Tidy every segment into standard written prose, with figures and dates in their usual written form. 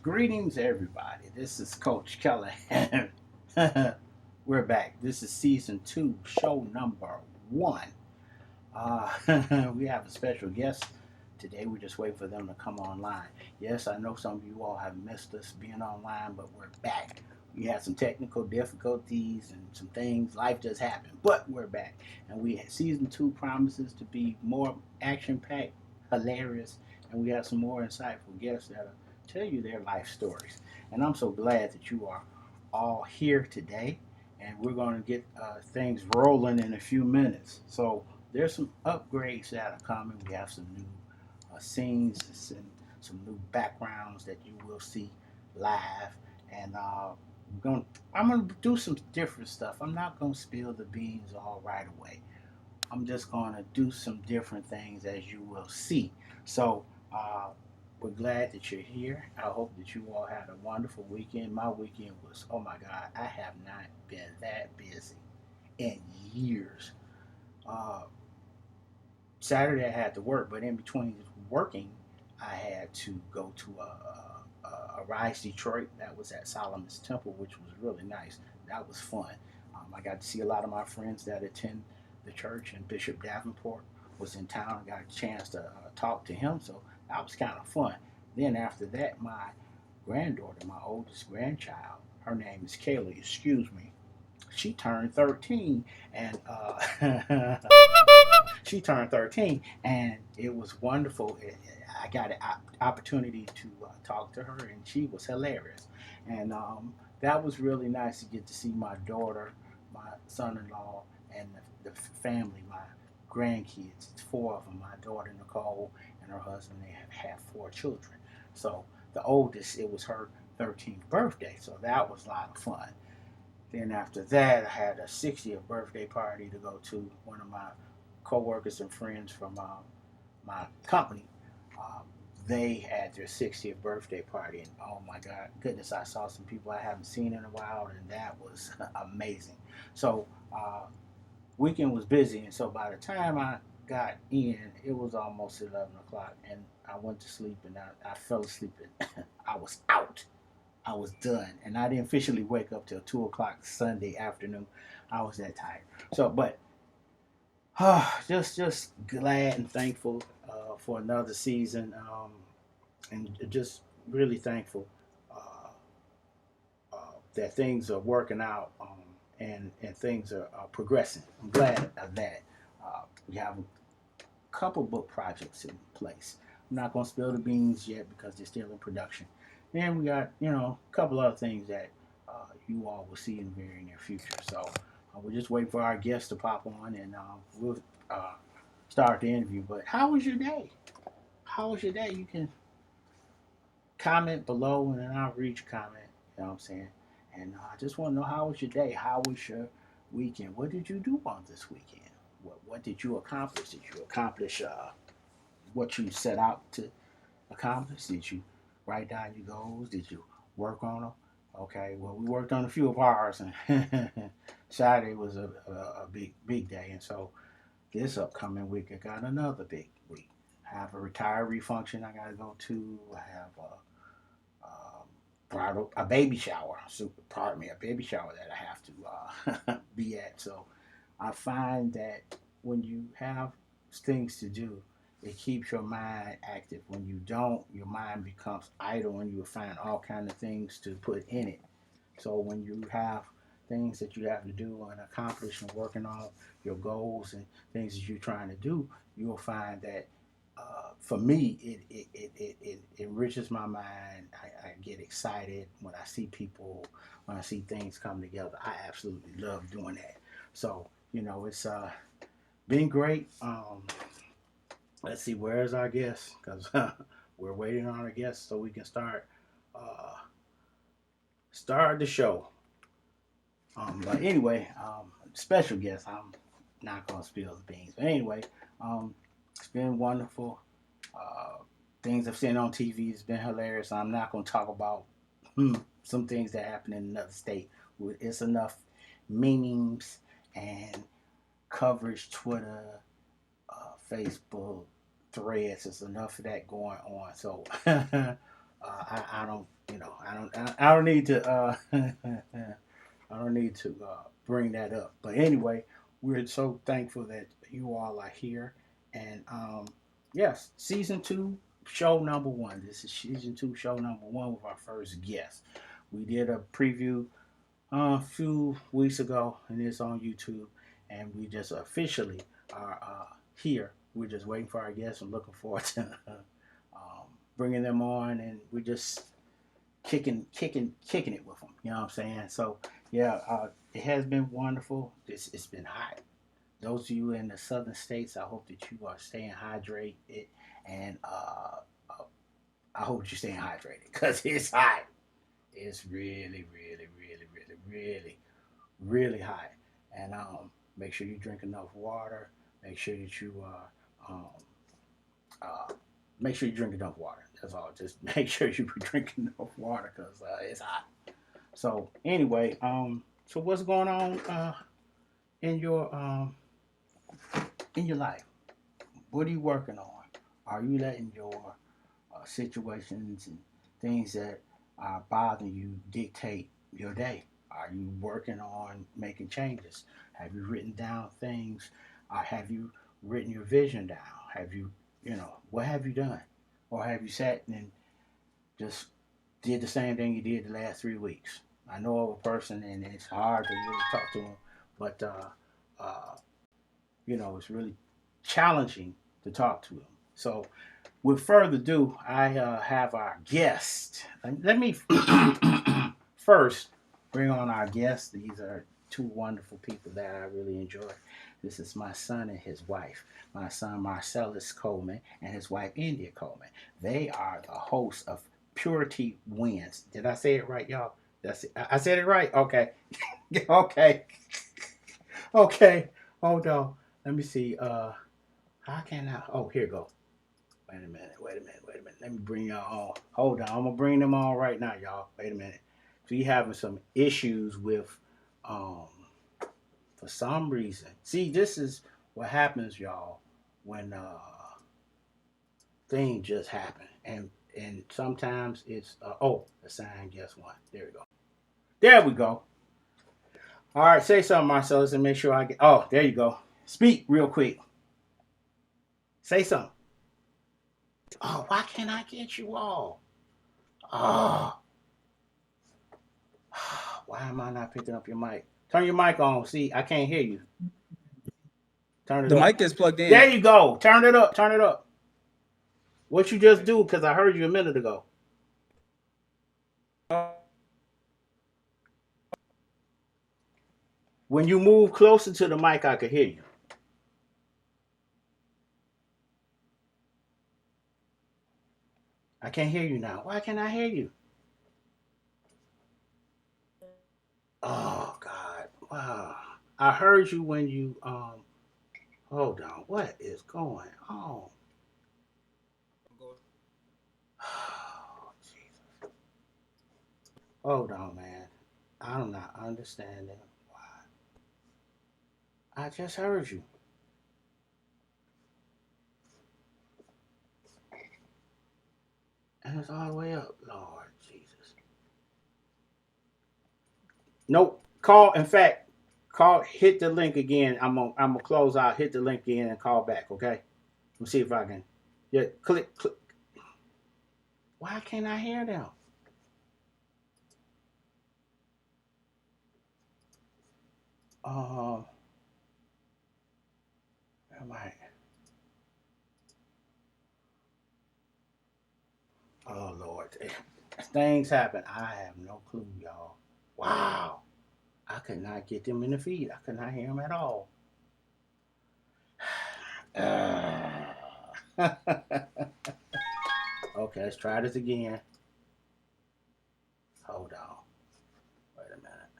Greetings, everybody. This is Coach Keller. We're back. This is season 2, show number 1. We have a special guest today. We're just waiting for them to come online. Yes, I know some of you all have missed us being online, but we're back. We had some technical difficulties and some things. Life just happened, but we're back. And season 2 promises to be more action-packed, hilarious, and we have some more insightful guests that'll tell you their life stories. And I'm so glad that you are all here today. And we're going to get things rolling in a few minutes. So there's some upgrades that are coming. We have some new scenes and some new backgrounds that you will see live. And I'm gonna do some different stuff. I'm not gonna spill the beans all right away. I'm just gonna do some different things as you will see. So we're glad that you're here. I hope that you all had a wonderful weekend. My weekend was, oh my God, I have not been that busy in years. Uh, Saturday I had to work, but in between working, I had to go to a Rise Detroit that was at Solomon's Temple, which was really nice. That was fun. I got to see a lot of my friends that attend the church, and Bishop Davenport was in town. I got a chance to talk to him, so that was kind of fun. Then after that, my granddaughter, my oldest grandchild, her name is Kaylee, excuse me, she turned 13, and she turned 13, and it was wonderful. I got an opportunity to talk to her, and she was hilarious. And that was really nice to get to see my daughter, my son-in-law, and the family, my grandkids. It's 4 of them. My daughter Nicole and her husband. They have had 4 children. So the oldest, it was her 13th birthday. So that was a lot of fun. Then after that, I had a 60th birthday party to go to. One of my co-workers and friends from my company, um, they had their 60th birthday party, and oh my God, goodness, I saw some people I haven't seen in a while, and that was amazing. So weekend was busy, and so by the time I got in, it was almost 11 o'clock, and I went to sleep, and I fell asleep, and I was out. I was done, and I didn't officially wake up till 2 o'clock Sunday afternoon. I was that tired. So, but just glad and thankful for another season, and just really thankful uh, uh, that things are working out, and things are progressing. I'm glad of that. We have a couple book projects in place. I'm not going to spill the beans yet because they're still in production. And we got, a couple other things that you all will see in the very near future. So we're just waiting for our guests to pop on, and we'll uh, start the interview. But how was your day? How was your day? You can comment below, and then I'll read your comment. You know what I'm saying? And I just want to know, how was your day? How was your weekend? What did you do on this weekend? What did you accomplish? Did you accomplish what you set out to accomplish? Did you write down your goals? Did you work on them? Okay, well, we worked on a few of ours, and Saturday was a big day, and so this upcoming week I got another big week. I have a retiree function I got to go to. I have a baby shower. Pardon me, a baby shower that I have to be at. So I find that when you have things to do, it keeps your mind active. When you don't, your mind becomes idle, and you find all kinds of things to put in it. So when you have things that you have to do and accomplish and working on your goals and things that you're trying to do, you'll find that for me, it enriches my mind. I get excited when I see people, when I see things come together. I absolutely love doing that. So, it's been great. Let's see, where's our guest? Because we're waiting on our guest so we can uh, start the show. But anyway, special guest. I'm not gonna spill the beans. But anyway, it's been wonderful. Uh, Things I've seen on TV has been hilarious. I'm not gonna talk about some things that happen in another state. It's enough memes and coverage, Twitter, Facebook, threads. There's enough of that going on. So I don't, I don't need to, I don't need to bring that up. But anyway, we're so thankful that you all are here. And yes, season two, show number one. This is season two, show number one with our first guest. We did a preview a few weeks ago, and it's on YouTube. And we just officially are here. We're just waiting for our guests. I'm looking forward to bringing them on, and we're just kicking it with them. You know what I'm saying? So yeah, it has been wonderful. It's been hot. Those of you in the southern states, I hope that you are staying hydrated, and I hope you're staying hydrated because it's hot. It's really, really, really, really, really, really hot. And make sure you drink enough water. Make sure that you um, uh, make sure you drink enough water. That's all. Just make sure you drink enough water because it's hot. So anyway, so what's going on in your in your life? What are you working on? Are you letting your situations and things that are bothering you dictate your day? Are you working on making changes? Have you written down things? Have you written your vision down? Have you, what have you done? Or have you sat and just did the same thing you did the last 3 weeks? I know of a person, and it's hard to really talk to them, but uh, it's really challenging to talk to them. So, with further ado, I have our guest. Let me first bring on our guests. These are two wonderful people that I really enjoy. This is my son and his wife. My son Marcellus Coleman and his wife Endiah Coleman. They are the hosts of Purity Wins. Did I say it right, y'all? That's it. I said it right. Okay. Okay. Okay. Hold on. Let me see. How can I? Oh, here you go. Wait a minute. Wait a minute. Wait a minute. Let me bring y'all on. Hold on. I'm gonna bring them on right now, y'all. Wait a minute. So you having some issues with, um, for some reason. See, this is what happens, y'all, when things just happen, and sometimes it's the sign. Guess what? There we go. There we go. All right, say something, Marcellus, and make sure I get. Oh, there you go. Speak real quick. Say something. Oh, why can't I get you all? Oh, why am I not picking up your mic? Turn your mic on. See, I can't hear you. Turn it The up. mic is plugged There in. you go. Turn it up. Turn it up. What you just do? Because I heard you a minute ago. When you move closer to the mic, I could hear you. I can't hear you now. Why can't I hear you? Oh God. Wow. I heard you when you hold on. What is going on? Oh, Jesus. Hold on, man. I'm not understanding why. I just heard you. And it's all the way up. Lord Jesus. Nope. Call, in fact, hit the link again. I'm gonna close out, hit the link again and call back, okay? Let's see if I can. Yeah, click. Why can't I hear them? Um, am I? Oh Lord, things happen. I have no clue, y'all. Wow, I could not get them in the feed. I could not hear them at all. Okay, let's try this again. Hold on. Wait a minute.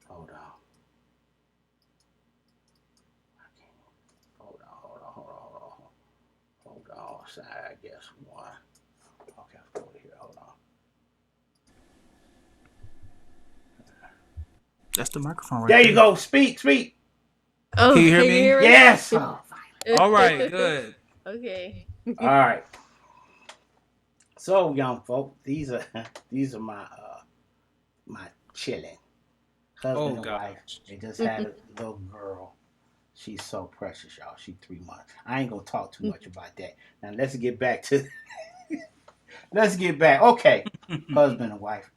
Hold on. I can't. Hold on. So I guess one. Okay, let's go over here. Hold on. That's the microphone right There you there. go. Speak. Can Oh, you hear can you me? hear me? Yes. Oh, finally. All right, good. Okay. All right. So, young folk, these are my children, husband Oh and wife. gosh. They just had a little girl. She's so precious, y'all. She's 3 months. I ain't gonna talk too much about that. Now let's get back. Okay, husband and wife.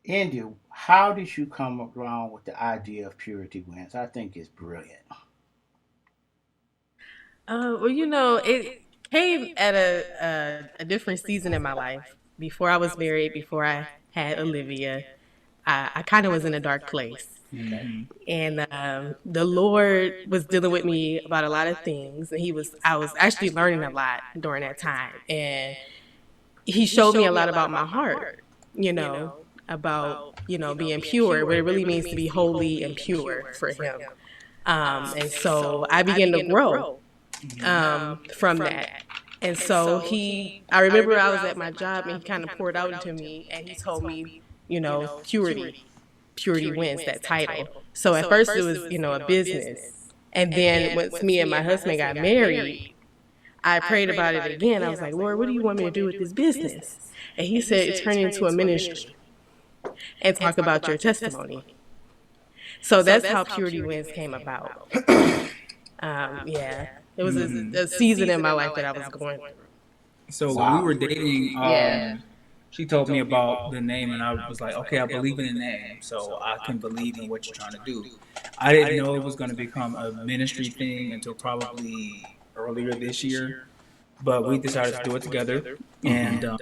India, how did you come around with the idea of purity wins? I think it's brilliant. Well, it came at a different season in my life. Before I was married, before I had Olivia, I kind of was in a dark place. Okay. Hmm. And the Lord was dealing with me about a lot of things. And I was actually learning a lot during that time. And He showed me a lot about my heart, you know, about, being pure, what it really means to be holy and pure for Him. And so I began to grow from that. And so I remember I was at my job and he kind of poured out into me and he told me, purity wins, that title. So at first it was, a business. And then once me and my husband got married, I prayed about it again. I was like, Lord, what do you want me to do with this business? And he said, turn it into a ministry and talk about your testimony. So that's how Purity Wins came about. Yeah, it was a season in my life that I was going through. So when we Wow. were dating, Yeah. she told me about the name, and I was like, okay, I believe in the name, so I can believe in what you're trying to do. I didn't know it was going to become a ministry thing until probably earlier this year, but we decided to do it together, Mm-hmm. and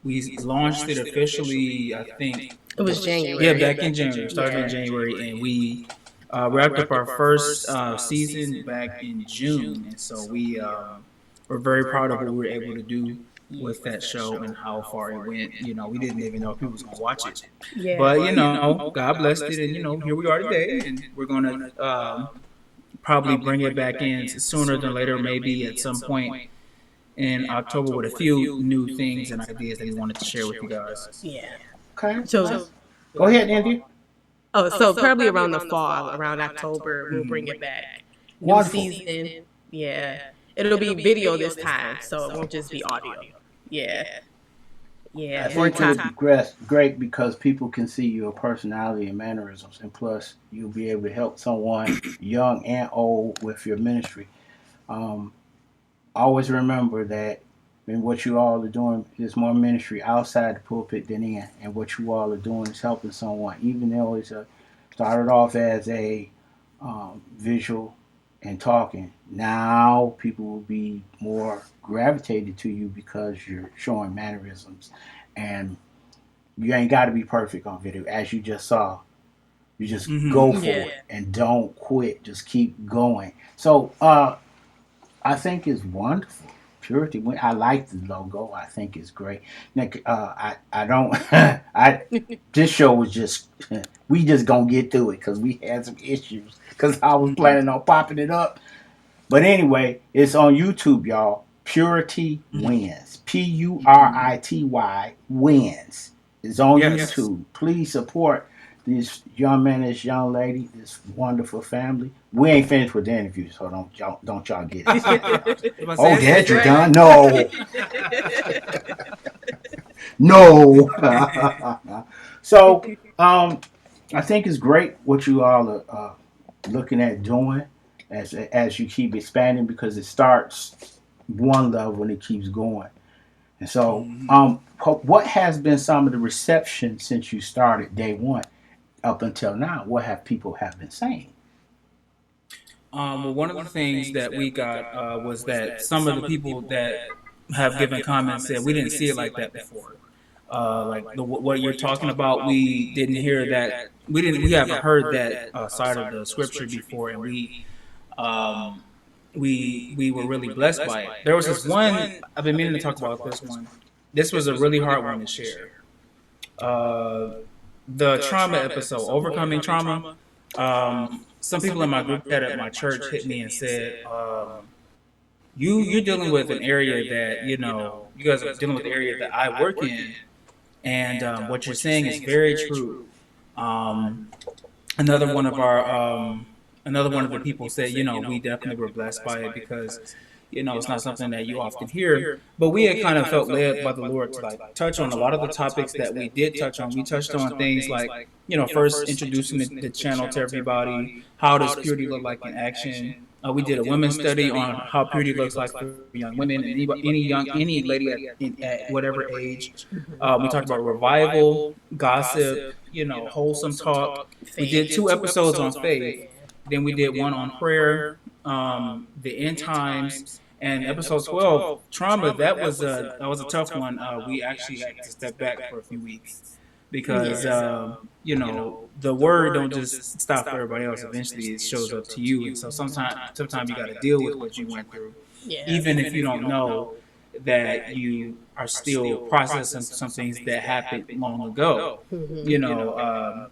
we launched it officially. I think, It was yeah, January. back in January. Started in Yeah. January, and we wrapped up our first season back in June, and so we're very proud of what we were able to do with that show and how far it went. We didn't even know if people was gonna watch it, Yeah. but God blessed it, and here we are today, and we're gonna probably bring it back in sooner than later, maybe at some point in October with a few new things and ideas that we wanted to share with you guys. Yeah. Okay. So, Nice. Go ahead, India. so probably around the fall, around October, we'll bring it back. New Wonderful. season. Yeah. It'll be video this time, so it won't just be audio. Yeah. I Yeah. More think it'll be time. great because people can see your personality and mannerisms, and plus you'll be able to help someone young and old with your ministry. Um, Always remember that what you all are doing is more ministry outside the pulpit than in, and what you all are doing is helping someone, even though started off as a visual and talking. Now people will be more gravitated to you because you're showing mannerisms, and you ain't got to be perfect on video, as you just saw. You just Mm-hmm. go for Yeah. it and don't quit. Just keep going. So I think it's wonderful. Purity. I like the logo. I think it's great. Nick, I don't. I this show was just we just gonna get through it because we had some issues because I was Mm-hmm. planning on popping it up. But anyway, it's on YouTube, y'all. Purity wins. Purity wins. It's on Yes. YouTube. Please support this young man, this young lady, this wonderful family. We ain't finished with the interview, so don't y'all get excited. If I say Oh, it's still Dad, you great. done? No, no. So, I think it's great what you all are looking at doing as you keep expanding because it starts one level and it keeps going. And so, Mhm. what has been some of the reception since you started day one up until now? What have people have been saying? Well, one of the things that we got was that some of the people that have given comments said we didn't see it like that before. Like what you're talking about, we didn't hear that. We haven't heard that side of the scripture before, and um, we were really blessed by it. There was this one I've been meaning to talk about this one. This was a really hard one to share. Uh, the trauma episode, overcoming trauma. Some people in my group chat at my church hit me and said, you're dealing with an area that you guys are dealing with the area that I work in, and what you're saying is very true." Um, another one of our another one of the people said, we definitely were blessed by it because It's not something that you often hear. But we had kind of felt led by the Lord to like touch on a lot of the topics that we did touch on. We touched on things like, first introducing the channel to everybody. How does purity look like in action? We did a women's study on how purity looks like for young women and any lady at whatever age. We talked about revival, gossip, wholesome talk. We did 2 episodes on faith. Then we did one on prayer, the end times, and episode 12, trauma. That was a tough one. We actually had to step back for a few weeks because the word don't just stop for everybody else. Eventually, it shows up to you, and so sometimes you got to deal with what you went through, even if you don't know that you are still processing some things that happened long ago. You know,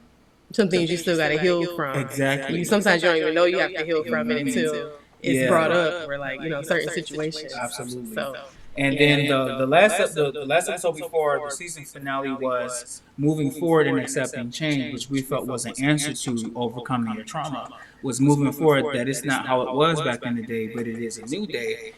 Some things you still got to heal from. exactly. Sometimes you don't even know you have to heal from it until it's Yeah. brought up, or like certain situations. Absolutely. So And then the last episode before the season finale was moving forward and accepting change, which we felt was an answer to overcoming your trauma. Was moving forward that it's not how it was back in the day, but it is a new day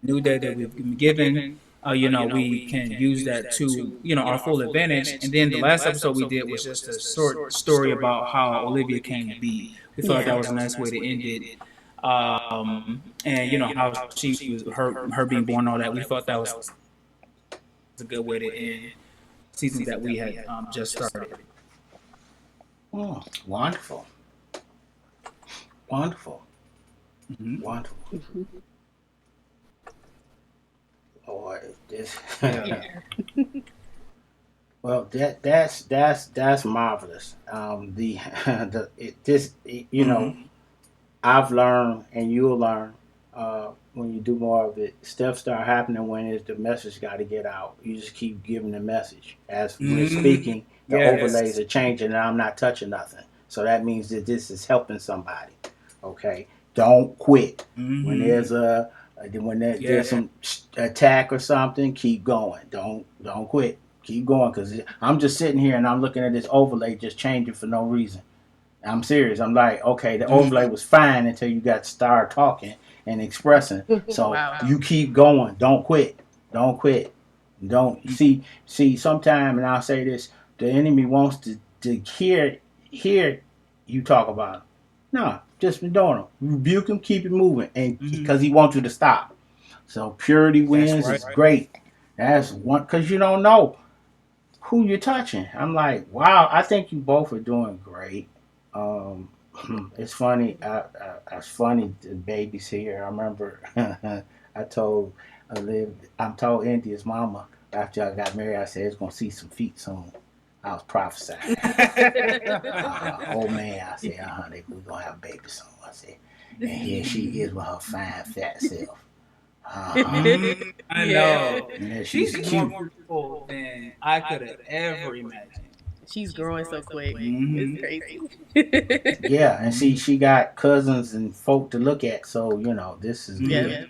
that we've been given. We can use that to our full advantage. And then the last episode we did was just a short story about how Olivia came to be. We thought that was a nice way to end it. And how she was her being born, all that. We thought that was a good way to end season that we had just started. Oh, wonderful. Wonderful. Mm-hmm. Wonderful. Lord, this. Well, that's marvelous. I've learned, and you'll learn when you do more of it. Stuff start happening when the message got to get out. You just keep giving the message as we're speaking. The overlays are changing, and I'm not touching nothing. So that means that this is helping somebody. Okay, don't quit when there's there's some attack or something. Keep going. Don't quit. Keep going, because I'm just sitting here and I'm looking at this overlay just changing for no reason. I'm serious. I'm like, okay, the overlay was fine until you got to start talking and expressing. So Wow. you keep going. Don't quit. Don't quit. Don't see. Sometime, and I'll say this: the enemy wants to hear you talk about him. No, just been doing it. Rebuke him, keep it moving, and because he wants you to stop. So purity wins is great. That's one, because you don't know who you're touching. I'm like, wow, I think you both are doing great. It's funny. It's funny. The baby's here. I remember I told India's mama after I got married. I said it's gonna see some feet soon. I was prophesying. Old man, I said, we're gonna have a baby soon. I said, and here she is with her fine fat self. I know. Yeah, She's cute. more beautiful than I could have ever imagined. She's growing so quick. Mhm. It's crazy. Yeah, and she got cousins and folk to look at. So this is good. Yeah.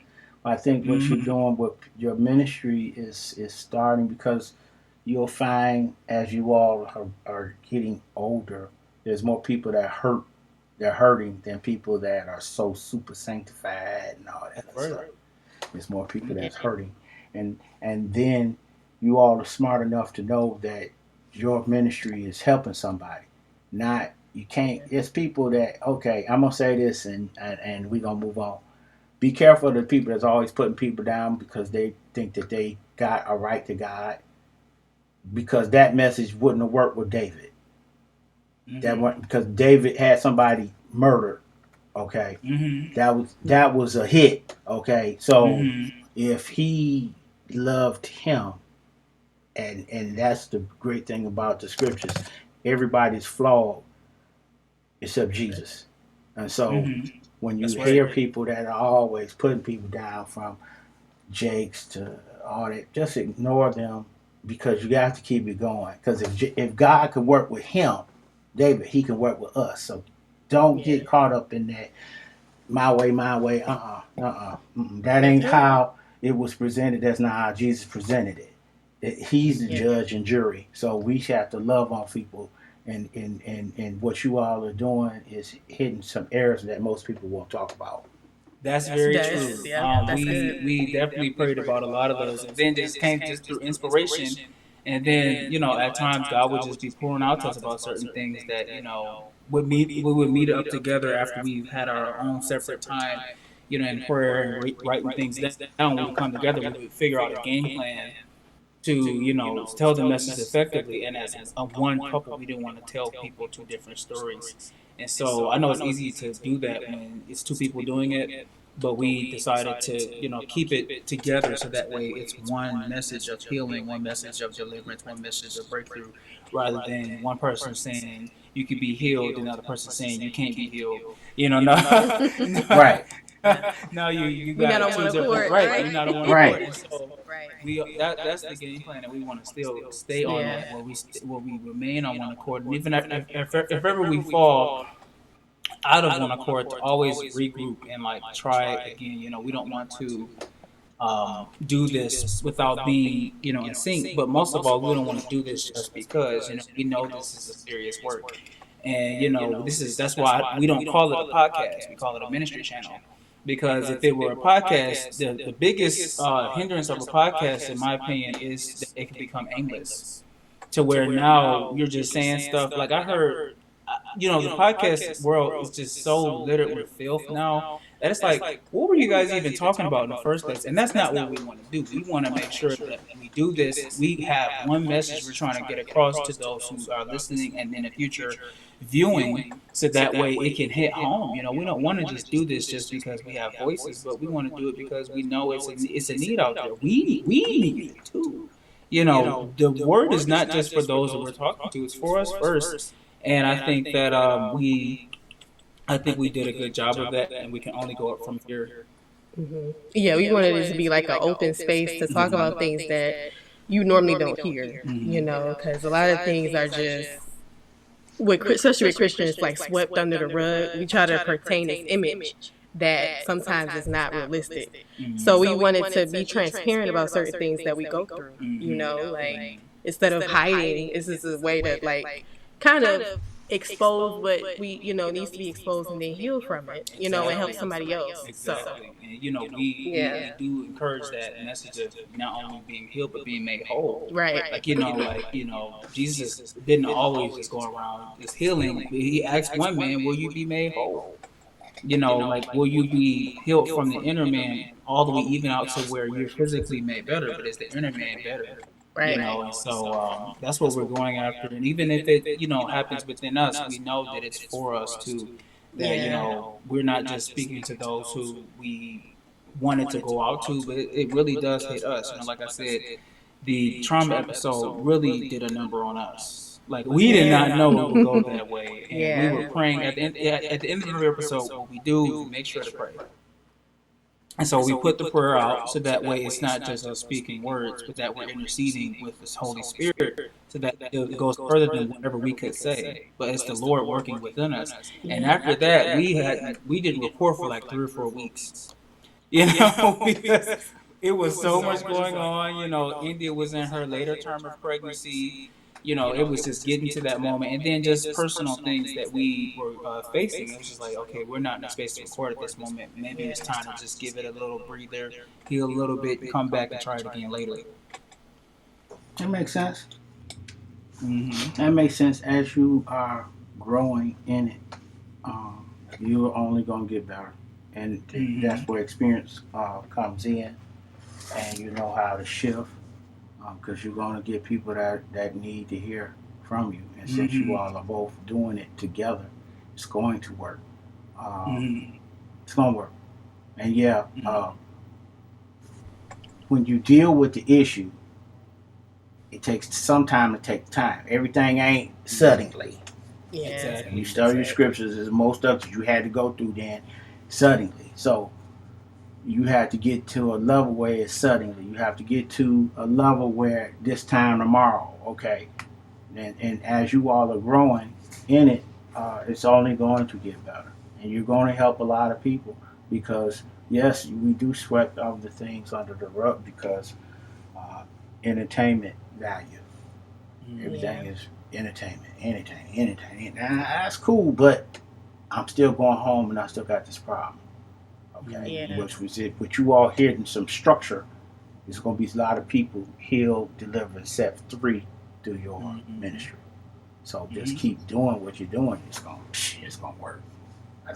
I think what you're doing with your ministry is starting, because you'll find as you all are getting older, there's more people that they're hurting than people that are so super sanctified and all that stuff. There's more people that's hurting, and then you all are smart enough to know that your ministry is helping somebody. Not, you can't. There's people that, okay, I'm gonna say this and we're gonna move on. Be careful of the people that's always putting people down because they think that they got a right to God. Because that message wouldn't have worked with David. That one, because David had somebody murdered. Okay, that was a hit. Okay, so if he loved him, and that's the great thing about the scriptures, everybody's flawed except Jesus. And so when you hear people that are always putting people down, from Jakes to all that, just ignore them, because you have to keep it going. Because if God can work with him, David, he can work with us. So don't get caught up in that my way. That ain't how it was presented. That's not how Jesus presented it. He's the judge and jury. So we have to love on people. And what you all are doing is hitting some areas that most people won't talk about. That's very true. That's good. We definitely prayed about a lot of those, and then just came just through inspiration, and then at times God would just be pouring out to us about certain things that we would meet up together after we've had our own separate time, in prayer and writing things down. We would come together. We would figure out a game plan to tell the message effectively, and as a one couple we didn't want to tell people two different stories. And so I know it's easy to do that when it's two people doing it, but we decided to keep it together so that way it's one message of healing, one message of deliverance, one message of breakthrough, rather than one person saying you could be healed and another person saying you can't be healed. No, Right. no, you We not got on two one different, accord, right? right? You're not on one Right. accord, and so that's the game plan that we want to still stay on, Yeah. that where we remain on one accord, and even if ever we fall out of one accord, to always regroup and like try again. We don't want to do this without being in sync, but most of all we don't want to do this just because we know this is a serious work. And that's why we don't call it a podcast, we call it a ministry channel. Because if it were a podcast, the biggest hindrance of a podcast, in my opinion, is that it can become aimless, to where now you're just saying stuff. Like I heard, the podcast world is just so littered with filth now that it's like, what were you guys even talking about in the first place? And that's not what we want to do. We want to make sure that we do this, we have one message we're trying to get across to those who are listening and in the future viewing, so that way it can hit home. We don't want to just do this just because we have voices, but we want to do it because we know it's a need out there. We need it too. The word is not just for those that we're talking to; it's for us first. And I think we did a good job of that, and we can only go up from here. Yeah, we wanted it to be like an open space to talk about things that you normally don't hear, because a lot of things are just, especially with Christians, like swept under the rug. We try to pertain this image that sometimes is not realistic. So we wanted to be transparent about certain things that we go through, like instead of hiding, this is a way to like kind of expose what we needs to be exposed and then heal from it, and help somebody else. So Exactly. And we do encourage that message of not only being healed but being made whole. right. Jesus didn't always just go around just healing. He asked one man, "Will you be made whole?" Like, will you be healed from the inner man all the way even out to where you're physically made better, but is the inner man better? Right. And so that's what we're going after. And even if it happens within us, we know that it's for us too. That we're not just speaking to those who we wanted to go out to, but it really does hit us. Like I said, the trauma episode really did a number on us. Like, we did not know it would go that way, and we were praying at the end of every episode. What we do is we make sure to pray. And so we put the prayer out so that way it's not just us speaking words, but that we're interceding with the Holy Spirit, so that it goes further than whatever we could say. But it's the Lord working within us. And after that, we didn't record for like 3 or 4 weeks. Because it was so much going on. India was in her later term of pregnancy. It was just getting to that moment, and then just personal things that we were facing. It was just like, okay, we're not in a space to record at this moment. Maybe it's time to just give it a little breather, heal a little bit, and come back and try it again later. That makes sense. That makes sense. As you are growing in it, you're only going to get better. And that's where experience comes in, and you know how to shift, because you're going to get people that need to hear from you. And since you all are both doing it together, it's going to work. It's going to work. And when you deal with the issue, it takes some time to take time. Everything ain't suddenly. Yeah. Exactly. You study your scriptures, as most of it you had to go through then suddenly. So you have to get to a level where it's suddenly. You have to get to a level where this time tomorrow, okay. And as you all are growing in it, it's only going to get better. And you're going to help a lot of people, because, yes, we do sweep all the things under the rug because entertainment value. Everything is entertainment. Now, that's cool, but I'm still going home and I still got this problem. Okay, Yeah. which was it. But you all hitting some structure. There's going to be a lot of people healed, delivered, and set free through your ministry. So just keep doing what you're doing. It's gonna work. I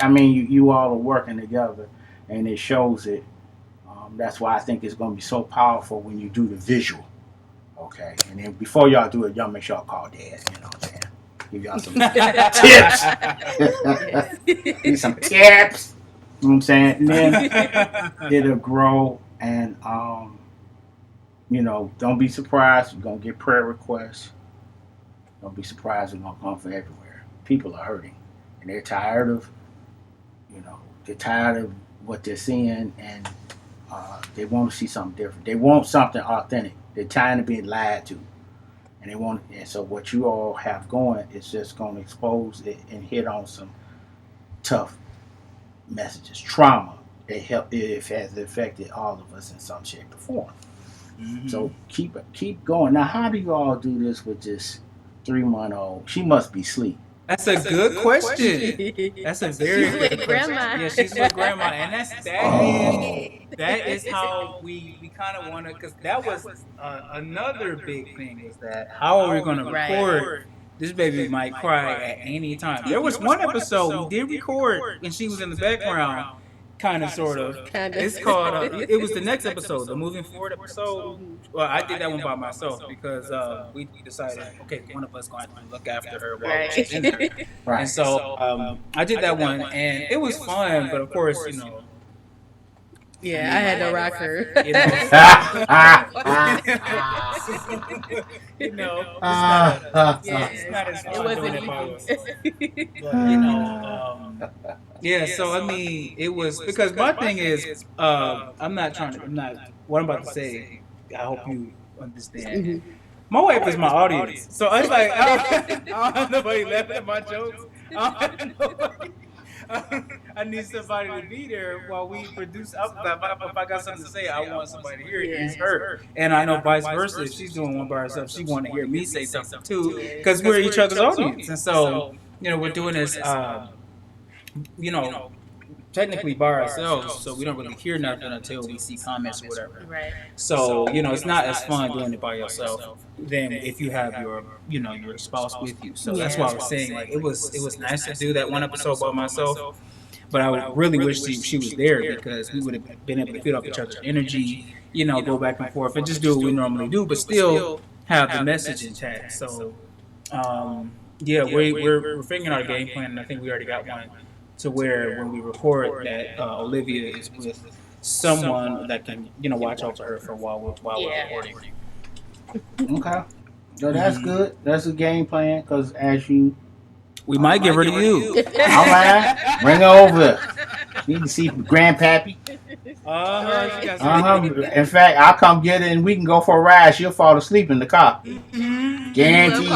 mean, you all are working together, and it shows it. That's why I think it's gonna be so powerful when you do the visual. Okay, and then before y'all do it, y'all make sure y'all call Dad. You know what I'm saying? Give y'all some tips. Need some tips. You know what I'm saying? And then it'll grow, and don't be surprised. You're gonna get prayer requests. Don't be surprised. It's gonna come from everywhere. People are hurting, and they're tired of, they're tired of what they're seeing, and they want to see something different. They want something authentic. They're tired of being lied to, and they want. And so, what you all have going is just going to expose it and hit on some tough messages, trauma. It has affected all of us in some shape or form. So keep going. Now, how do you all do this with this 3-month-old? She must be asleep. That's a good question. That's a very She's good with question. grandma. Yeah, she's with grandma, and that is how we kind of want to, because that was another big thing, was that how are we going to record? This baby might cry at any time. There was one episode we did record, and she was in the background, kind of, sort of. Kinda. It's called. It was the next episode, the moving forward episode. Well, I did that one by myself because we decided, okay, one of us going to have to look after her while she's in there. Right. And so I did that one, and it was fun. But of course, Yeah, I had to rock her. It's not as It fun wasn't doing it by easy. yourself. But yeah. So I mean, it was, because my thing is, I'm not. What I'm about to say, I hope you understand. My wife is my audience, so I was like, I don't have nobody laughing at my jokes. I don't have nobody. I need somebody to be there while we produce. If I got something to say, I want somebody to hear it. It's her, and I know vice versa. If she's doing one by herself, she want to hear me say something too, because we're each other's audience. And so, we're doing this, technically by ourselves, so we don't really hear nothing until we see comments or whatever. Right. So, it's not as fun doing it by yourself than if you have your spouse with you. So that's why I was saying, like, it was nice to do that one episode by myself, but I really wish she was there, because we would have been able to feed off each other's energy, go back and forth and just do what we normally do, but still have the message intact. So, yeah, we're figuring out a game plan, and I think we already got one, to where when we record that, Olivia is with someone that can, watch over her for while we're recording. Okay. So that's good. That's a game plan, because we might give her to you. All right, bring her over. You can see Grandpappy. In fact, I'll come get her and we can go for a ride. She'll fall asleep in the car. Guaranteed.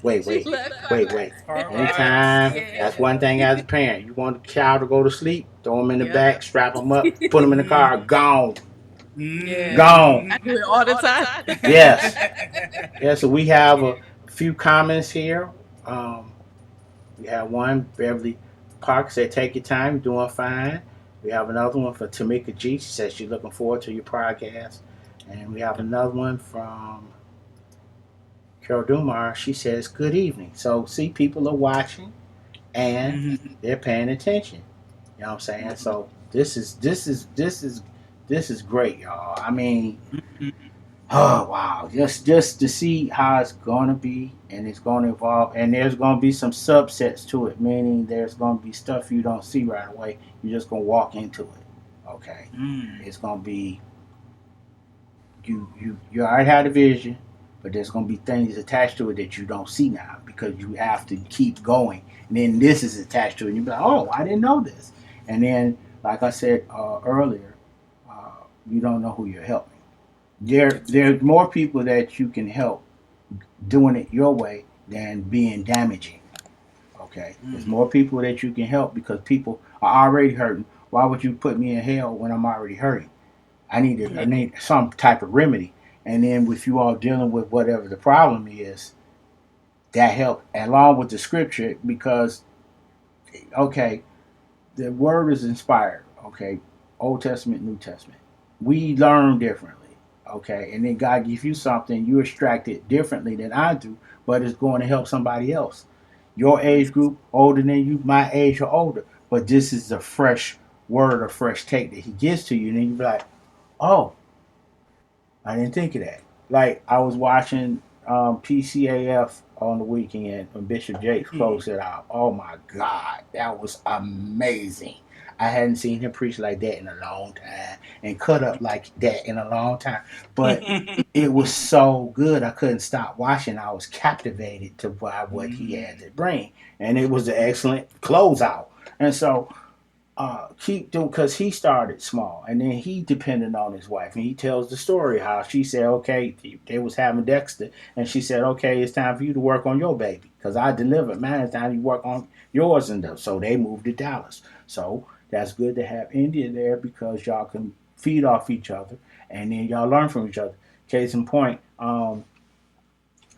Wait. Anytime. That's one thing as a parent. You want the child to go to sleep, throw them in the back, strap them up, put them in the car, gone. Yeah. Gone. I do it all the time. Yes. Yeah, so we have a few comments here. We have one, Beverly Park said, take your time, you're doing fine. We have another one for Tamika G. She says she's looking forward to your podcast. And we have another one from Carol Dumar. She says, good evening. So, see, people are watching and they're paying attention. You know what I'm saying? So this is great, y'all. I mean, oh wow, just to see how it's gonna be, and it's gonna evolve, and there's gonna be some subsets to it, meaning there's gonna be stuff you don't see right away. You're just gonna walk into it. Okay, it's gonna be you already had a vision, but there's gonna be things attached to it that you don't see now because you have to keep going. And then this is attached to it, and you be like, oh, I didn't know this. And then, like I said earlier, you don't know who you're helping. There's more people that you can help doing it your way than being damaging. Okay, there's more people that you can help because people are already hurting. Why would you put me in hell when I'm already hurting? I need some type of remedy. And then with you all dealing with whatever the problem is, that help along with the scripture, because okay, the word is inspired. Okay, Old Testament, New Testament. We learn differently. Okay, and then God gives you something, you extract it differently than I do, but it's going to help somebody else. Your age group, older than you, my age or older, but this is a fresh word or fresh take that He gives to you, and then you be like, oh, I didn't think of that. Like I was watching PCAF on the weekend when Bishop Jakes closed it out. Oh my God, that was amazing. I hadn't seen him preach like that in a long time and cut up like that in a long time. But it was so good, I couldn't stop watching. I was captivated to by what he had to bring, and it was an excellent closeout. And so keep doing because he started small and then he depended on his wife and he tells the story how she said okay they was having Dexter and she said okay it's time for you to work on your baby because I delivered mine, it's time you work on yours and so they moved to Dallas. So that's good to have India there because y'all can feed off each other and then y'all learn from each other. Case in point,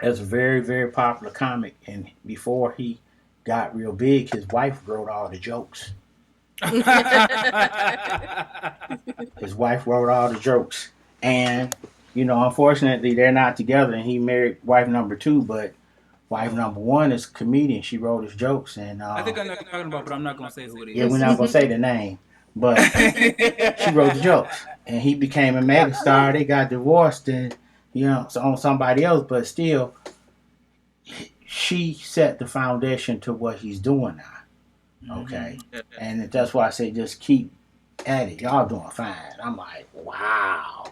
there's a very very popular comic and before he got real big his wife wrote all the jokes. His wife wrote all the jokes, and unfortunately, they're not together. And he married wife number two, but wife number one is a comedian. She wrote his jokes, and I think I know what you're talking about, but I'm not gonna say who it yeah, we're is. not gonna say the name, but she wrote the jokes, and he became a megastar. They got divorced, and on somebody else, but still, she set the foundation to what he's doing now. Okay, and that's why I say just keep at it. Y'all doing fine. I'm like, wow.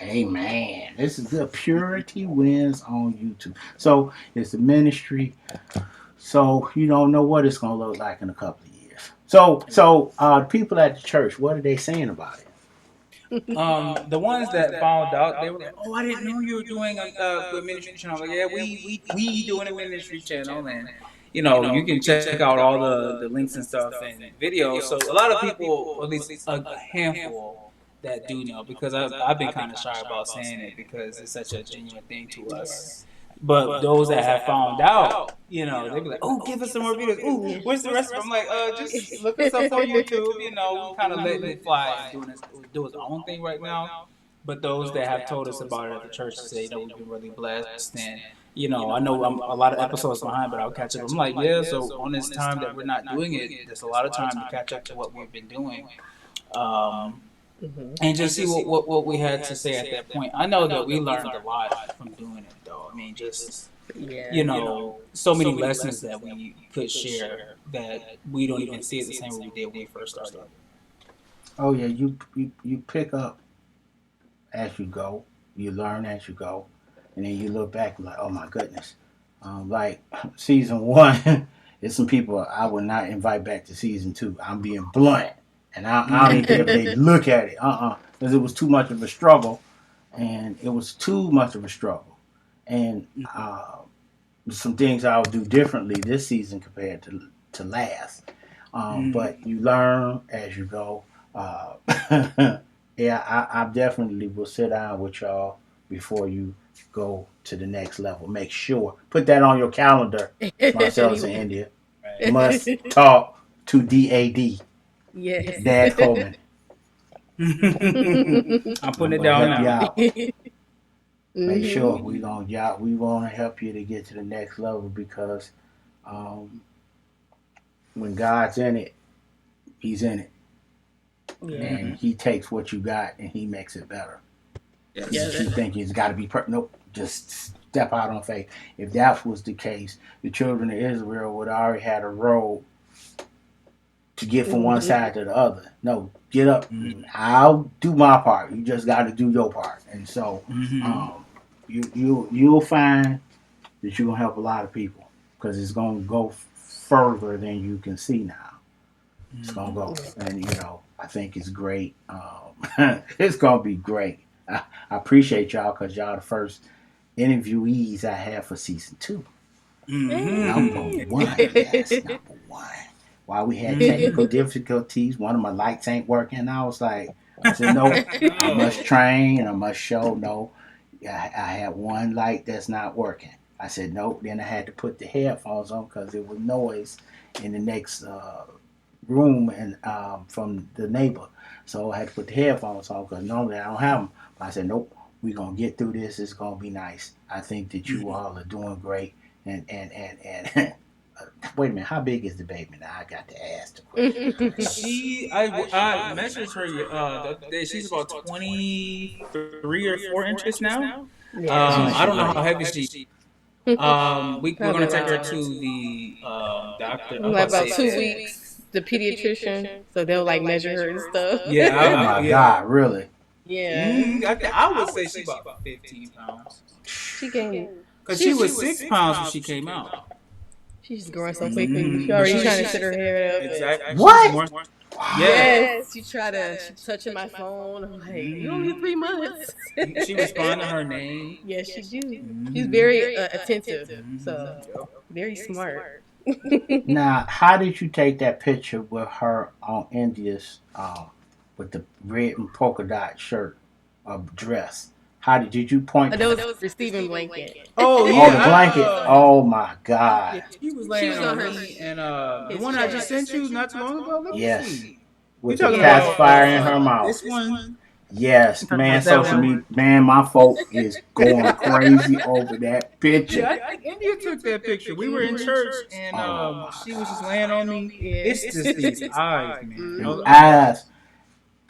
Amen. This is good. Purity wins on YouTube. So it's a ministry. So you don't know what it's gonna look like in a couple of years. So people at the church, what are they saying about it? The ones that found out, they were like, "Oh, I didn't know you were doing a ministry channel." I'm like, yeah, we doing a ministry channel, and you can check out all the links and stuff and videos. So a lot of people, or at least a handful, that do know because I've been kind of shy about saying it because it's such a genuine thing to us. Yeah. But those that have found out, they be like, "Oh, give us some more videos. Oh, Yeah. where's the rest of them?" I'm like, just look us up on YouTube. We kind of letting it fly and do his own thing right now. But those that have told us about it at the church say, we've been really blessed. And, I know I'm a lot of episodes behind, but I'll catch up. I'm like, yeah, so on this time that we're not doing it, there's a lot of time to catch up to what we've been doing. Mhm. And just see what we had to say at that point. I know that we learned a lot from doing it, though. I mean, just Yeah. so many lessons that we could share that we don't even see it the same way we did when we first started. Oh yeah, you pick up as you go, you learn as you go, and then you look back like, oh my goodness. Like season one, there's some people I would not invite back to season two. I'm being blunt, and I don't even care if they look at it. Because it was too much of a struggle, and it was too much of a struggle, and some things I'll do differently this season compared to last. But you learn as you go. Uh, yeah, I definitely will sit down with y'all before you go to the next level. Make sure put that on your calendar. Marcellus and India must talk to DAD, Yes. Dad Coleman. I'm putting I'm it gonna down help you now. out. Make sure Mhm. we want to help you to get to the next level because um, when God's in it, He's in it, Yeah. and He takes what you got and He makes it better. You Yeah. Yes. keep thinking it's got to be perfect. Nope, just step out on faith. If that was the case, the children of Israel would have already had a road to get from one Mhm. side to the other. No, get up. I'll do my part. You just got to do your part. And so, Mm-hmm. um, you'll find that you're gonna help a lot of people because it's gonna go further than you can see now. It's gonna go, Yeah. and I think it's great. It's gonna be great. I appreciate y'all because y'all the first interviewees I had for season two. Number Mm-hmm. one, yes, number one. While we had technical difficulties, one of my lights ain't working. And I was like, I said, no, I must No. train and I must show. No, I had one light that's not working. I said, nope. Then I had to put the headphones on because there was noise in the next room and from the neighbor. So I had to put the headphones on because normally I don't have them. But I said, nope, we're going to get through this. It's going to be nice. I think that you all are doing great. And wait a minute, how big is the baby now? I got to ask the question. I measured her the other day. She's about 23 or 4 inches now. Yeah, How she's much I she don't know weigh? how heavy she. We're probably gonna take her around to the doctor. I'm like about to about say 2 weeks. The pediatrician, so they'll like measure her and stuff. yeah, Oh my yeah. God, really? Yeah, I would say she's about 15 pounds she gained. because she was 6 pounds when she came out. She's growing so quickly. She But already trying to sit her hair up. exactly. She's What? more. Yeah. Yes, she's touching my phone. I'm like, you only 3 months. She responded to her name. Yes, she do. She's Mhm. very attentive, so Yep. very smart. Now, how did you take that picture with her on India's with the red and polka dot shirt dress? How did you point? That was receiving blanket. Oh Oh, the yeah, blanket. Oh my Yeah, God. she was she laying was on on her me, and the his one I just chest. sent you not too long ago. Let me Yes, see. You with the talking Yeah, about pacifier in her mouth. this one? Yes, Talking man. about that Social media, one? man. My folk is going crazy over that Yeah, picture. I think India took that picture. We were in church, and Oh my she was just God. laying on me. yeah. It's just these eyes, man. Them Mhm. eyes,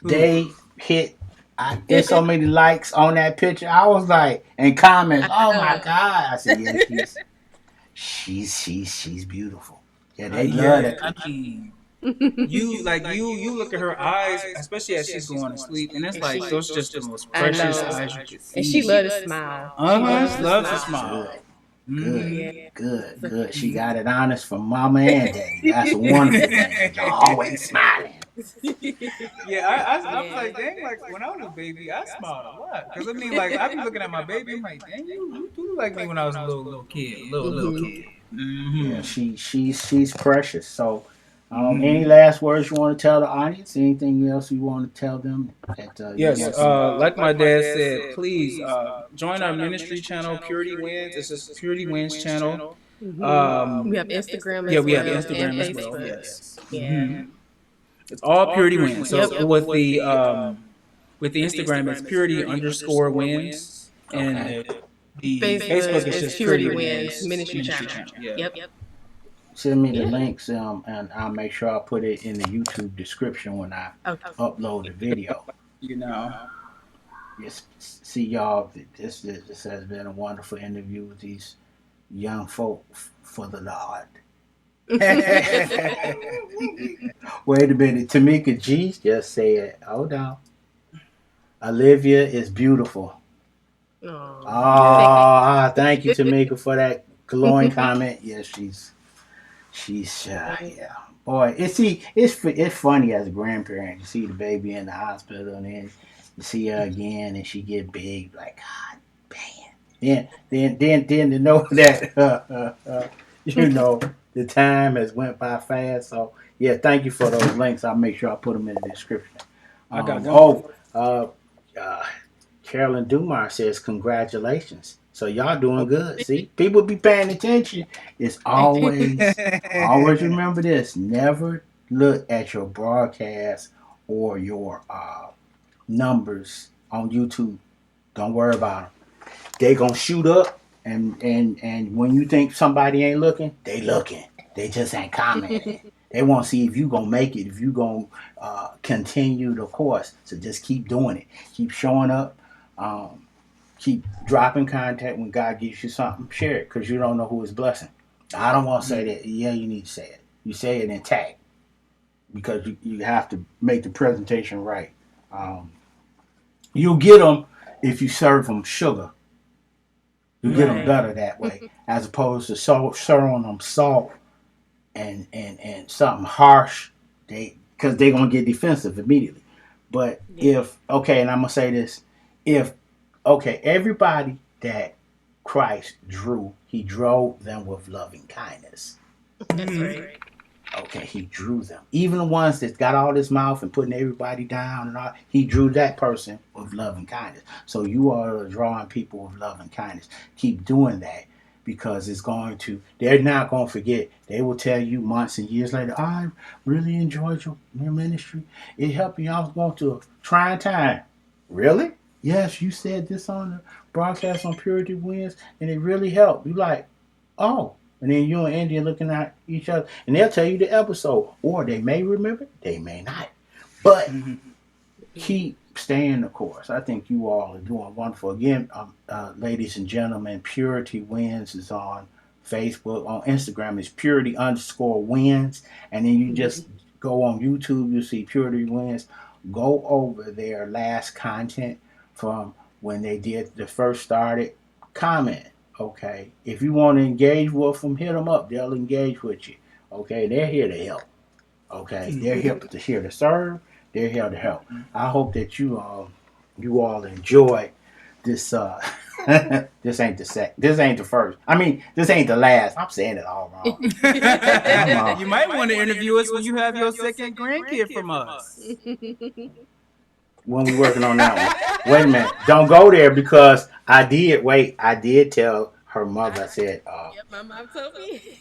Who? they hit. I get so many likes on that picture. I was like, and comments. I Oh my know. God. I said, yeah, she's beautiful. Yeah, they love Yeah, that I picture. mean, you look at her eyes, especially as she's going to sleep, and it's And like she, those just the most I precious know. eyes you could And she see. loved to smile. She She loves to loves to smile. smile. Good, good, Mm-hmm. Yeah. good. She got it honest from mama and daddy. That's a wonderful thing. Y'all always smiling. Yeah, I was Yeah. like, dang, like when I was a baby, I smiled a lot. Because I mean, like, I be looking at my baby, I'm like, dang, you do look like me when I was a little kid, little Hmm. kid. Yeah, Mm-hmm. she's precious. So, any Mm-hmm. last words you want to tell the audience? Anything else you want to tell them that you Yes, want them? like my dad said, please join our ministry channel, Purity Wins. This is Purity Wins channel. Hmm. We have Instagram Yeah, as we have well and Instagram as well. Facebook. Yes. Yeah. Mm-hmm. It's all Purity Wins. Yep. So with the Instagram, it's Purity_Wins, and Okay. the Facebook Facebook is is just Purity Purity Wins Wins Ministry Ministry Channel. Channel. Yeah. Yep. Send me the Yeah. links, and I'll make sure I put it in the YouTube description when I Okay. upload the video. You know. Yes, see y'all. This has been a wonderful interview with these young folk for the Lord. Wait a minute, Tamika G just said, "Hold on, Olivia is beautiful." Oh, thank Ah, thank you, Tamika, for that glowing comment. Yes, she's you. yeah. Boy, it's funny as a grandparent. You see the baby in the hospital, and then you see her again, and she get big. Like, God, man. Then to know that you know the time has went by fast. So yeah, thank you for those links. I'll make sure I put them in the description. I got one. Oh, uh, Carolyn Dumar says congratulations. So y'all doing good. See, people be paying attention. It's always remember this. Never look at your broadcast or your numbers on YouTube. Don't worry about them. They gonna shoot up, and when you think somebody ain't looking, they looking. They just ain't commenting. They want to see if you gonna make it, if you gonna continue the course. So just keep doing it. Keep showing up. Um, keep dropping contact when God gives you something. Share it because you don't know who is blessing. I don't want to say that. Yeah, you need to say it. You say it intact because you have to make the presentation right. You'll get them if you serve them sugar. You get them Right. better that way, as opposed to serving them salt and something harsh. Because they're gonna get defensive immediately. But Yeah. if okay, and I'm gonna say this, if okay, everybody that Christ drew, he drove them with loving kindness. That's Mhm. right. Okay, he drew them. Even the ones that got all this mouth and putting everybody down and all, he drew that person with loving kindness. So you are drawing people with loving kindness. Keep doing that because they're not going to forget. They will tell you months and years later, I really enjoyed your ministry. It helped me. I was going through a trying time. Really? Yes, you said this on the broadcast on Purity Wins, and it really helped. You like, oh. And then you and Andy are looking at each other, and they'll tell you the episode, or they may remember, they may not. But keep staying the course. I think you all are doing wonderful. Again, ladies and gentlemen, Purity Wins is on Facebook. On Instagram, it's Purity_Wins. And then you just go on YouTube, you see Purity Wins. Go over their last content from when they did the first started. Comment. Okay. If you want to engage with them, hit them up. They'll engage with you. Okay. They're here to help. Okay. They're here to serve. They're here to help. I hope that you all enjoy this. This ain't the first. I mean, this ain't the last. I'm saying it all wrong. You might want to interview us when you have your second grandkid from us. When we working on that one. Wait a minute. Don't go there because I did tell her mother. I said, Yep, my mom told me.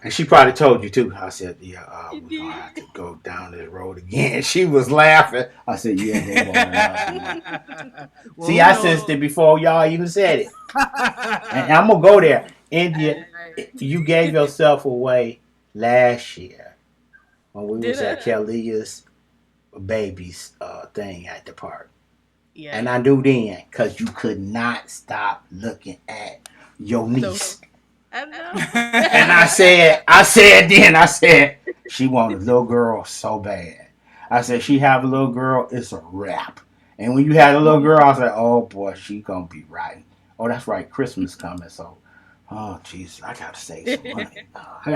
and she probably told you too. I said, yeah, we're going to have to go down this road again. She was laughing. I said, yeah, they're going another one. See, I sensed it before y'all even said it. And I'm going to go there. India, you gave yourself away last year when we was at Kelly's baby's thing at the park. Yeah. And I knew then because you could not stop looking at your niece. I know. And I said, she wanted a little girl so bad. I said, she have a little girl, it's a wrap. And when you had a little girl, I was like, oh boy, she gonna be right. Oh, that's right, Christmas coming, so oh Jesus, I gotta save some money. I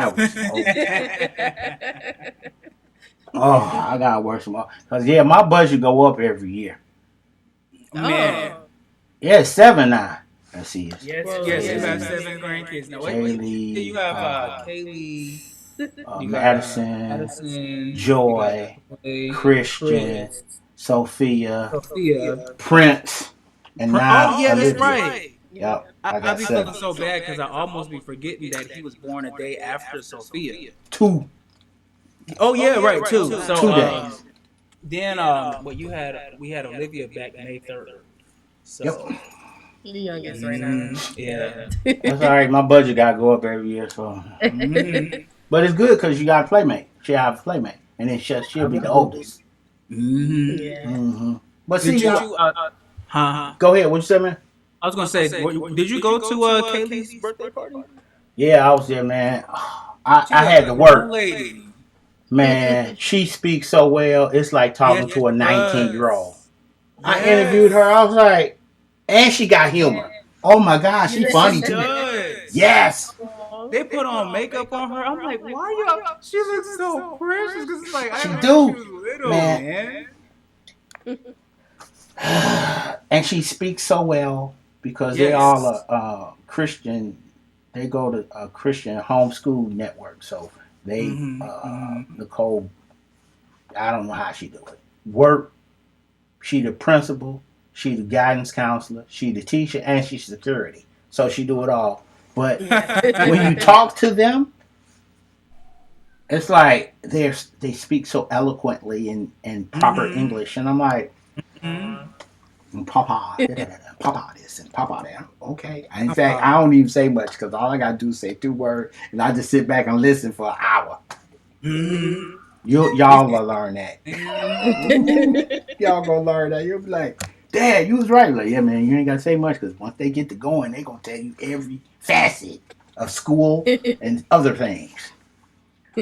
gotta work some more. Cause yeah, my budget go up every year. Man. Yeah, it's 7 now. Let's see. Yes, you have 7 grandkids. Now, wait. You have Kaylee, Madison, Joy, Christian, Sophia, Prince, and now. Oh, yeah, that's right. Yep. I be feeling so bad because I almost be forgetting that he was born a day after Sophia. 2. Oh, yeah, right, 2. So, 2 days. Then, we had Olivia back May 3rd. So. Yep. The youngest right now. Yeah. That's all right. My budget got to go up every year. So. But it's good because you got a playmate. She'll have a playmate. And then she'll be the oldest. But see, go ahead. What you say, man? I was going to say, did you go to Kaylee's birthday party? Yeah, I was there, man. I had to work. Man, she speaks so well. It's like talking to a 19-year-old. I interviewed her. I was like, and she got humor. Oh my gosh, she's funny too. Yes. They put on makeup on her. I'm like, why y'all? She looks so precious. Cause it's like she was little, man. And she speaks so well because they all are Christian. They go to a Christian homeschool network. So they, Nicole, I don't know how she do it. Work. She the principal. She the guidance counselor. She the teacher, and she's security. So she do it all. But when you talk to them, it's like they speak so eloquently in proper English, and I'm like, Papa this and Papa that. Okay. In fact, I don't even say much because all I gotta do is say 2 words, and I just sit back and listen for an hour. Y'all will learn that. Y'all gonna learn that. You'll be like, Dad, you was right. Like, yeah, man, you ain't gotta say much because once they get to going, they gonna tell you every facet of school and other things.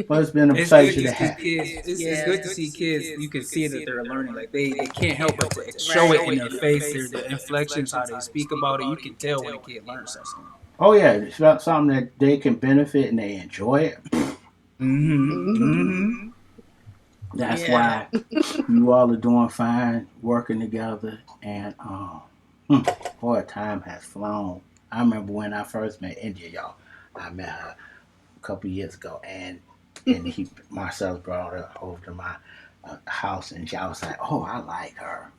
Well, it's been a pleasure to have. It's good to see kids. You can see that they're learning. Like they can't help but to show it in their face. Their inflections, how they speak about it. You can tell when a kid learns something. Oh yeah, it's about something that they can benefit and they enjoy it. That's why you all are doing fine, working together, and boy, time has flown. I remember when I first met India, y'all. I met her a couple years ago, and Marcellus brought her over to my house, and I was like, oh, I like her.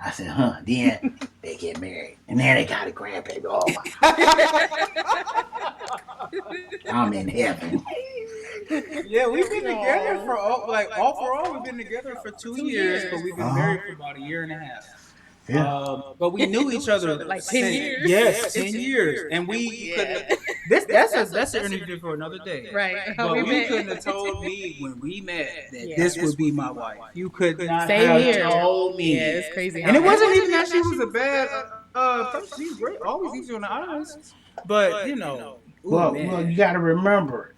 I said, huh. Then they get married. And then they got a grandbaby. Oh, my. I'm in heaven. Yeah, we've been together for overall we've been together for 2 years, but we've been married for about a year and a half. Yeah. But we knew each other like 10 years. Yes, 10 years, and you couldn't. That's an interview for another day. Right. But you met. couldn't have told me when we met that Yeah. this would be my wife. You could not Same have here. told me. Yeah, it's crazy. And it wasn't even that she was a bad person. She's great, always easy on the eyes. But Well, you got to remember,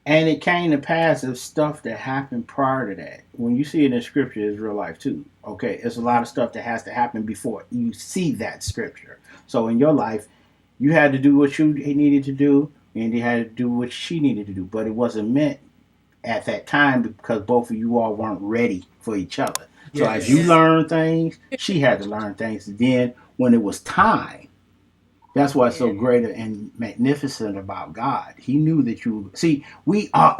and it came to pass of stuff that happened prior to that. When you see it in scripture, it's real life too. Okay, it's a lot of stuff that has to happen before you see that scripture. So in your life, you had to do what you needed to do, and you had to do what she needed to do. But it wasn't meant at that time because both of you all weren't ready for each other. So as you learn things, she had to learn things. Then when it was time, that's what's so great and magnificent about God. He knew that you see. We are.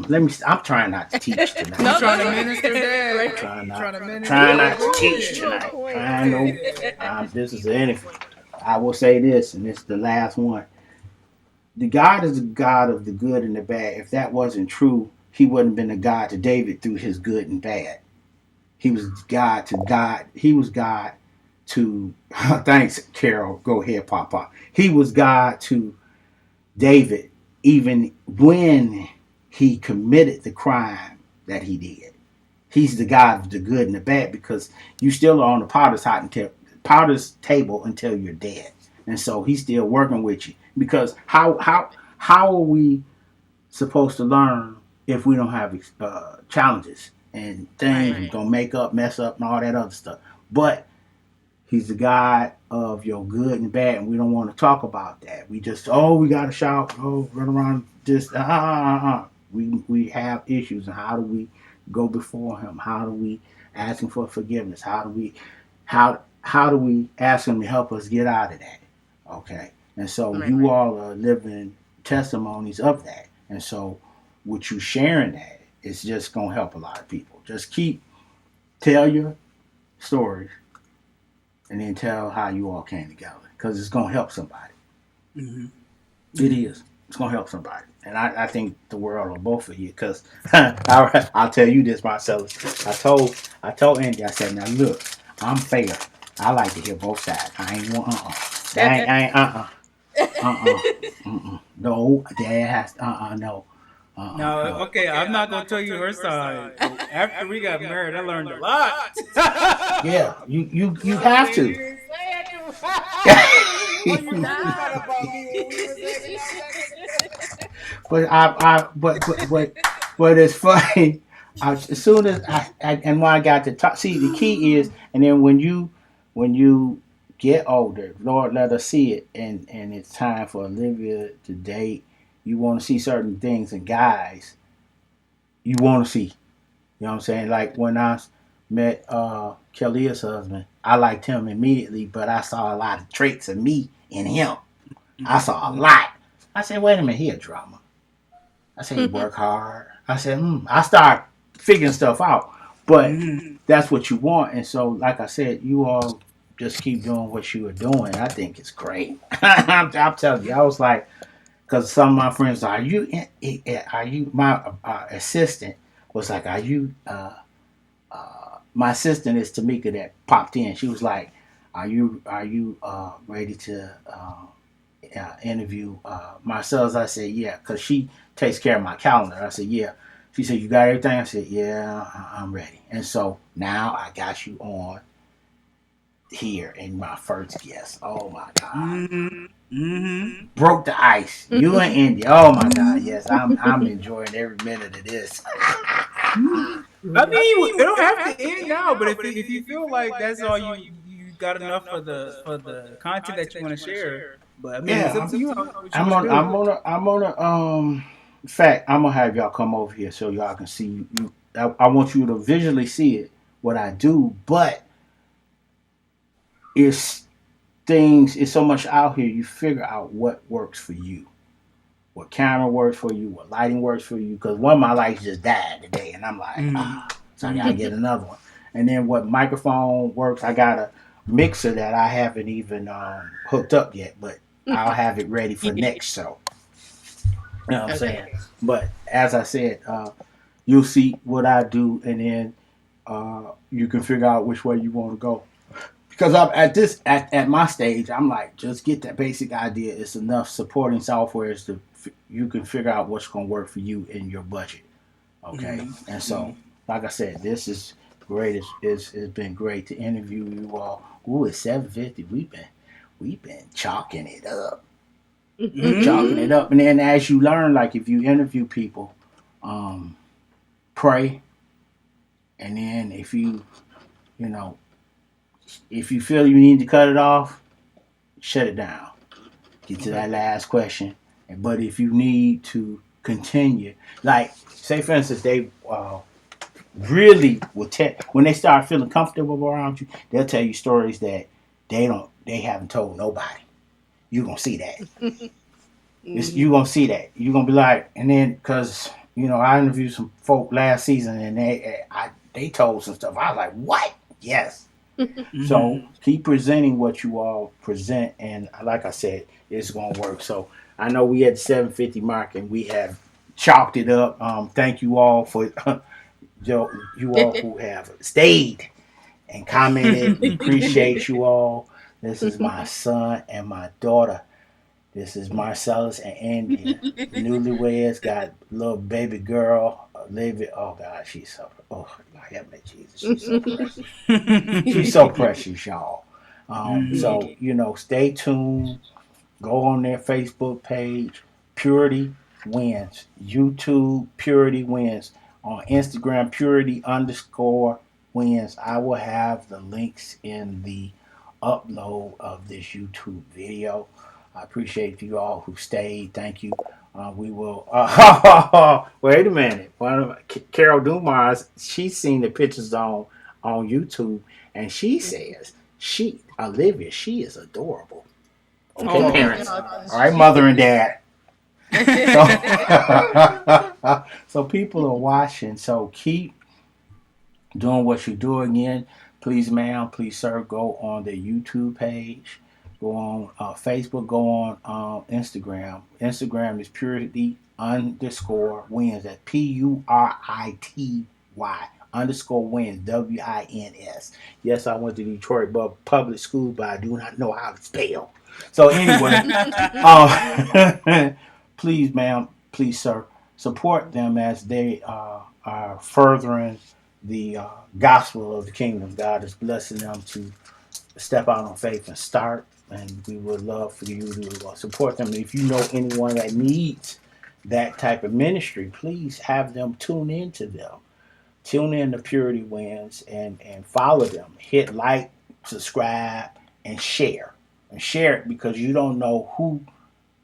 Let me. I'm trying not to teach tonight. I'm trying to minister there. Trying not to teach tonight. I know. This is anything. I will say this, and it's the last one. The God is the God of the good and the bad. If that wasn't true, He wouldn't have been a God to David through his good and bad. He was God to God. He was God to. Thanks, Carol. Go ahead, Papa. He was God to David even when he committed the crime that he did. He's the God of the good and the bad because you still are on the potter's table until you're dead, and so he's still working with you. Because how are we supposed to learn if we don't have challenges and things gonna mess up, and all that other stuff? But He's the God of your good and bad, and we don't want to talk about that. We just, we got to shout, run around, just, We have issues, and how do we go before Him? How do we ask Him for forgiveness? How do we ask Him to help us get out of that? Okay, and so you all are living testimonies of that, and so with you sharing that, it's just gonna help a lot of people. Just tell your stories. And then tell how you all came together, because it's gonna help somebody. Mm-hmm. It is. It's gonna help somebody, and I think the world of both of you. Because I'll tell you this, Marcellus. I told Andy. I said, now look, I'm fair. I like to hear both sides. I ain't want No, Dad has no. No, okay, I'm not gonna tell you her side. After we got married, I learned a lot. Yeah, you have to. But it's funny. As soon as and when I got to talk, see the key is, and then when you get older, Lord let us see it, and it's time for Olivia to date. You want to see certain things in guys. You want to see. You know what I'm saying? Like when I met Kelly's husband, I liked him immediately, but I saw a lot of traits of me in him. I saw a lot. I said, wait a minute, he a drummer. I said, he work hard. I said, I start figuring stuff out. But that's what you want. And so, like I said, you all just keep doing what you are doing. I think it's great. I'm telling you, I was like, because some of my friends are you my assistant was like, are you my assistant is Tamika that popped in. She was like, are you ready to interview Marcellus? I said, yeah, because she takes care of my calendar. I said, yeah. She said, you got everything? I said, yeah, I'm ready. And so now I got you on here in my first guest. Oh my God. Broke the ice. You and India. Oh my God. Yes, I'm enjoying every minute of this. I mean, it don't have to end now, but if you feel like that's all you got enough for the content that you want to share, but I mean, it's up to you. I'm gonna in fact, I'm gonna have y'all come over here so y'all can see you. I want you to visually see it, what I do, but it's so much out here. You figure out what works for you, what camera works for you, what lighting works for you. Because one of my lights just died today, and I'm like, so I gotta get another one. And then what microphone works? I got mixer that I haven't even hooked up yet, but I'll have it ready for Yeah. next show. You know what I'm saying? Okay. But as I said, you'll see what I do, and then you can figure out which way you want to go. Because I'm at my stage, I'm like, just get that basic idea. It's enough supporting software is to you can figure out what's going to work for you in your budget. Okay, and so like I said, this is great. It's been great to interview you all. Ooh, it's 7:50. We've been chalking it up, chalking it up, and then as you learn, like if you interview people, um, pray, and then you know if you feel you need to cut it off, shut it down. Get to that last question. But if you need to continue, like say for instance, they really will tell when they start feeling comfortable around you, they'll tell you stories that they haven't told nobody. You're gonna see that. You gonna see that. You're gonna be like, and then because I interviewed some folk last season and they told some stuff. I was like, what? Yes. So keep presenting what you all present, and like I said, it's gonna work. So I know we had the 750 mark, and we have chalked it up. Thank you all for you all who have stayed and commented. We appreciate you all. This is my son and my daughter. This is Marcellus and Endiah. Newlyweds got little baby girl, Olivia. Oh God, she's so. Oh God, help me, Jesus. She's so precious. She's so precious, y'all. So stay tuned. Go on their Facebook page, Purity Wins. YouTube, Purity Wins. On Instagram, Purity_Wins. I will have the links in the upload of this YouTube video. I appreciate you all who stayed. Thank you. We will. Wait a minute. Carol Dumars, she's seen the pictures on YouTube, and she says Olivia, she is adorable. Okay, Oh, parents. All right, mother and dad. So, so people are watching. So keep doing what you do again. Please, ma'am, please, sir, go on the YouTube page. Go on Facebook. Go on Instagram. Instagram is purity_wins. That's PURITY_wins. WINS. Yes, I went to Detroit public school, but I do not know how to spell. So anyway, please, ma'am, please, sir, support them as they are furthering the gospel of the kingdom. God is blessing them to step out on faith and start. And we would love for you to support them. If you know anyone that needs that type of ministry, please have them tune into them. Tune in to Purity Wins and follow them. Hit like, subscribe, and share. And share it because you don't know who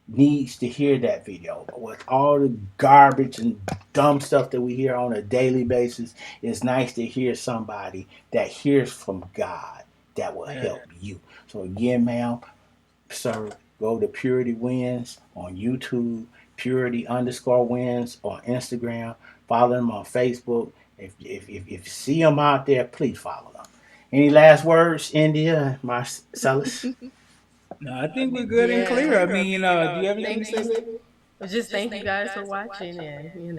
needs to hear that video. With all the garbage and dumb stuff that we hear on a daily basis, it's nice to hear somebody that hears from God that will help you. So again, ma'am, sir, go to Purity Wins on YouTube, Purity_Wins on Instagram. Follow them on Facebook. If you see them out there, please follow them. Any last words, Endiah, Marcellus? no, I think we're good and clear. I mean, do you have anything to Thank say? you. Just thank you guys for watching, and thank you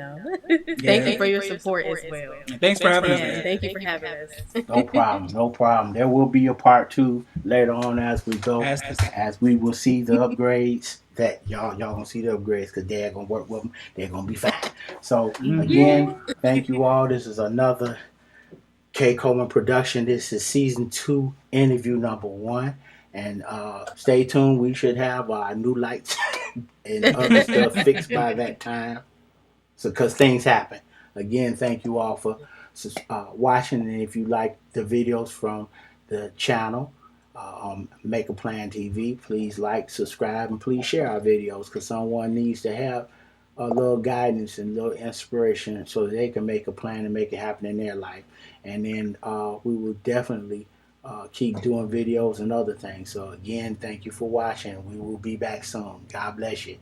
Yeah. for your support as well. Thanks for having us, And man. thank you for having us. No problem, no problem. There will be a part two later on as we go, As the, as we will see the upgrades. That y'all gonna see the upgrades because Dad gonna work with them. They're gonna be fine. So again, thank you all. This is another K Coleman production. This is season 2, interview number 1. And stay tuned. We should have our new lights and other stuff fixed by that time. So, because things happen. Again, thank you all for watching. And if you like the videos from the channel, Make a Plan TV, please like, subscribe, and please share our videos because someone needs to have a little guidance and a little inspiration so they can make a plan and make it happen in their life. And then we will definitely keep doing videos and other things. So again, thank you for watching. We will be back soon. God bless you.